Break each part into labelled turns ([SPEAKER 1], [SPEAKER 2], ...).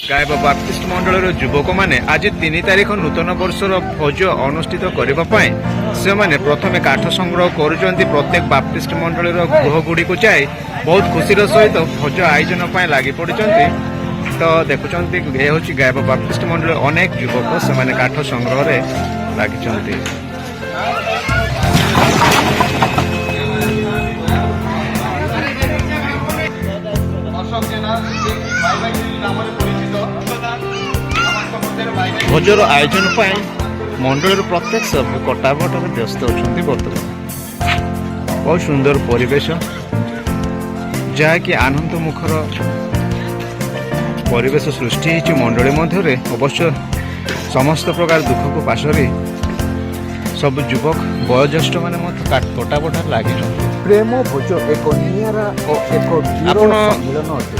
[SPEAKER 1] ଗାୟବ ବାପ୍ତିଷ୍ଟ ମଣ୍ଡଳର ଯୁବକମାନେ ଆଜି 3 ତାରିଖ ନୂତନ ବର୍ଷର ଭୋଜ ଅନୁଷ୍ଠିତ କରିବା ପାଇଁ ସେମାନେ ପ୍ରଥମେ କାଠ ସଂଗ୍ରହ କରୁଛନ୍ତି। ପ୍ରତ୍ୟେକ ବାପ୍ତିଷ୍ଟ ମଣ୍ଡଳର ଗୃହଗୁଡ଼ିକୁ ଯାଇ ବହୁତ ଖୁସିର ସହିତ ଭୋଜ ଆୟୋଜନ ପାଇଁ ଲାଗି ପଡ଼ିଛନ୍ତି। ତ ଦେଖୁଛନ୍ତି ଏ ହେଉଛି ଗାୟବ ବାପ୍ତିଷ୍ଟ ମଣ୍ଡଳର ଅନେକ ଯୁବକ, ସେମାନେ କାଠ ସଂଗ୍ରହରେ ଲାଗିଛନ୍ତି। ଭୋଜର ଆୟୋଜନ ପାଇଁ ମଣ୍ଡଳର ପ୍ରତ୍ୟେକ ସଭ୍ୟ କଟାବଟାରେ ବ୍ୟସ୍ତ ଅଛନ୍ତି। ବର୍ତ୍ତମାନ ବହୁତ ସୁନ୍ଦର ପରିବେଶ, ଯାହାକି ଆନନ୍ଦ ମୁଖର ପରିବେଶ ସୃଷ୍ଟି ହୋଇଛି ମଣ୍ଡଳୀ ମଧ୍ୟରେ। ଅବଶ୍ୟ ସମସ୍ତ ପ୍ରକାର ଦୁଃଖକୁ ପାଶୋରି ସବୁ ଯୁବକ ବୟୋଜ୍ୟେଷ୍ଠମାନେ ମଧ୍ୟ କଟାବଟାରେ ଲାଗିଛନ୍ତି।
[SPEAKER 2] ପ୍ରେମ ଭୋଜ ଏକ ନିଆରା ଓ ଏକ ବିରଳ ସମ୍ମିଳନ ଅଟେ।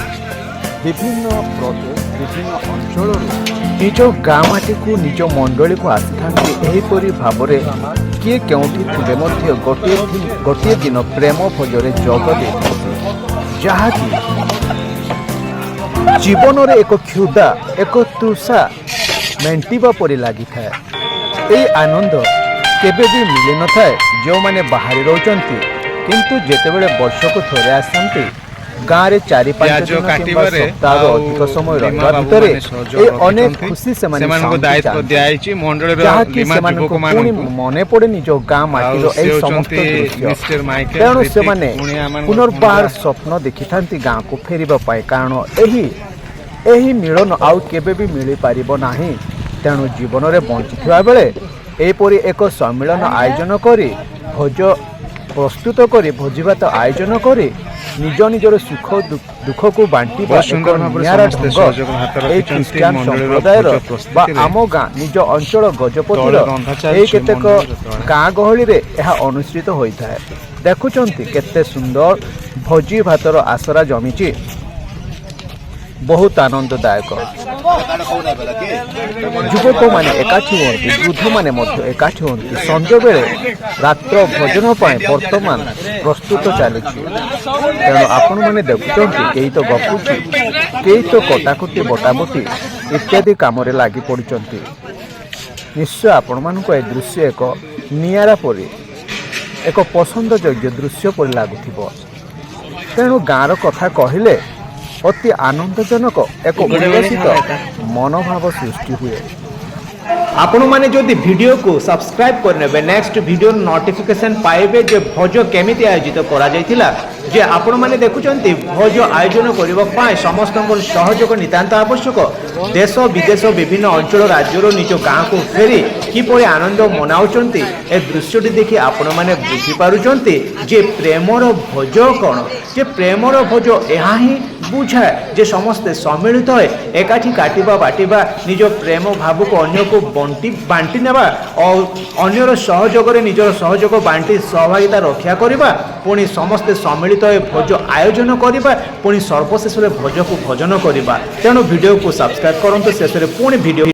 [SPEAKER 2] ବିଭିନ୍ନ ପ୍ରଦେଶ, ବିଭିନ୍ନ ଅଞ୍ଚଳରୁ ନିଜ ଗାଁ ମାଟିକୁ, ନିଜ ମଣ୍ଡଳୀକୁ ଆସିଥାନ୍ତି। ଏହିପରି ଭାବରେ କିଏ କେଉଁଠି ଥିଲେ ମଧ୍ୟ ଗୋଟିଏ ଦିନ ପ୍ରେମ ଭୋଜରେ ଯୋଗ ଦେଇଥାନ୍ତି, ଯାହାକି ଜୀବନରେ ଏକ କ୍ଷୁଧା, ଏକ ତୃଷା ମେଣ୍ଟିବା ପରି ଲାଗିଥାଏ। ଏହି ଆନନ୍ଦ କେବେ ବି ମିଳିନଥାଏ ଯେଉଁମାନେ ବାହାରେ ରହୁଛନ୍ତି, କିନ୍ତୁ ଯେତେବେଳେ ବର୍ଷକୁ ଥରେ ଆସନ୍ତି ଗାଁରେ 4-5 ଦିନ କିମ୍ବା ସପ୍ତାହରୁ ଅଧିକ ସମୟ ରହିବା ଭିତରେ ଏହି ଅନେକ ଖୁସି ସେମାନଙ୍କୁ ଯାହାକି ସେମାନଙ୍କୁ ପୁଣି ମନେ ପଡ଼େ ନିଜ ଗାଁ ମାଟିର ଏହି ସମସ୍ତ ଦୃଶ୍ୟ। ତେଣୁ ସେମାନେ ପୁନର୍ବାର ସ୍ୱପ୍ନ ଦେଖିଥାନ୍ତି ଗାଁକୁ ଫେରିବା ପାଇଁ, କାରଣ ଏହି ମିଳନ ଆଉ କେବେ ବି ମିଳିପାରିବ ନାହିଁ। ତେଣୁ ଜୀବନରେ ବଞ୍ଚିଥିବା ବେଳେ ଏହିପରି ଏକ ସମ୍ମିଳନ ଆୟୋଜନ କରି, ଭୋଜ ପ୍ରସ୍ତୁତ କରି, ଭୋଜିଭାତ ଆୟୋଜନ କରି ନିଜ ନିଜର ସୁଖ ଦୁଃଖକୁ ବାଣ୍ଟିବା ଏକ ନିଆରା ଢଙ୍ଗ ଏହି ଖ୍ରୀଷ୍ଟିଆନ ସମ୍ପ୍ରଦାୟର ବା ଆମ ଗାଁ ନିଜ ଅଞ୍ଚଳ ଗଜପତିର ଏହି କେତେକ ଗାଁ ଗହଳିରେ ଏହା ଅନୁଷ୍ଠିତ ହୋଇଥାଏ। ଦେଖୁଛନ୍ତି କେତେ ସୁନ୍ଦର ଭୋଜି ଭାତର ଆସରା ଜମିଛି, ବହୁତ ଆନନ୍ଦଦାୟକ। ଯୁବକମାନେ ଏକାଠି ହୁଅନ୍ତି, ବୃଦ୍ଧମାନେ ମଧ୍ୟ ଏକାଠି ହୁଅନ୍ତି। ସଞ୍ଜବେଳେ ରାତ୍ର ଭୋଜନ ପାଇଁ ବର୍ତ୍ତମାନ ପ୍ରସ୍ତୁତ ଚାଲିଛି। ତେଣୁ ଆପଣମାନେ ଦେଖୁଛନ୍ତି କେହି ତ ଗପୁଛି, କେହି ତ କଟାକଟି ବଟାବଟି ଇତ୍ୟାଦି କାମରେ ଲାଗି ପଡ଼ିଛନ୍ତି। ନିଶ୍ଚୟ ଆପଣମାନଙ୍କୁ ଏ ଦୃଶ୍ୟ ଏକ ନିଆରା ପରି, ଏକ ପସନ୍ଦଯୋଗ୍ୟ ଦୃଶ୍ୟ ପରି ଲାଗୁଥିବ। ତେଣୁ ଗାଁର କଥା କହିଲେ ଅତି ଆନନ୍ଦଜନକ ଏକ ଉଲ୍ଲସିତ ମନୋଭାବ ସୃଷ୍ଟି ହୁଏ। ଆପଣମାନେ ଯଦି ଭିଡ଼ିଓକୁ ସବସ୍କ୍ରାଇବ କରିନେବେ, ନେକ୍ସଟ ଭିଡ଼ିଓର ନୋଟିଫିକେସନ୍ ପାଇବେ ଯେ ଭୋଜ କେମିତି ଆୟୋଜିତ କରାଯାଇଥିଲା। ଯେ ଆପଣମାନେ ଦେଖୁଛନ୍ତି ଭୋଜ ଆୟୋଜନ କରିବା ପାଇଁ ସମସ୍ତଙ୍କର ସହଯୋଗ ନିତାନ୍ତ ଆବଶ୍ୟକ। ଦେଶ ବିଦେଶ ବିଭିନ୍ନ ଅଞ୍ଚଳ ରାଜ୍ୟରୁ ନିଜ ଗାଁକୁ ଫେରି କିପରି ଆନନ୍ଦ ମନାଉଛନ୍ତି, ଏ ଦୃଶ୍ୟଟି ଦେଖି ଆପଣମାନେ ବୁଝିପାରୁଛନ୍ତି ଯେ ପ୍ରେମର ଭୋଜ କ'ଣ। ଯେ ପ୍ରେମର ଭୋଜ ଏହା ହିଁ ବୁଝାଏ ଯେ ସମସ୍ତେ ସମ୍ମିଳିତ ହୋଇ ଏକାଠି କାଟିବା ବାଟିବା, ନିଜ ପ୍ରେମ ଭାବକୁ ଅନ୍ୟକୁ ବାଣ୍ଟି ନେବା ଓ ଅନ୍ୟର ସହଯୋଗରେ ନିଜର ସହଯୋଗ ବାଣ୍ଟି ସହଭାଗିତା ରକ୍ଷା କରିବା, ପୁଣି ସମସ୍ତେ ସମ୍ମିଳିତ ହୋଇ ଭୋଜ ଆୟୋଜନ କରିବା, ପୁଣି ସର୍ବଶେଷରେ ଭୋଜକୁ ଭୋଜନ କରିବା। ତେଣୁ ଭିଡ଼ିଓକୁ ସବସ୍କ୍ରାଇବ କରନ୍ତୁ। ଶେଷରେ ପୁଣି ଭିଡ଼ିଓ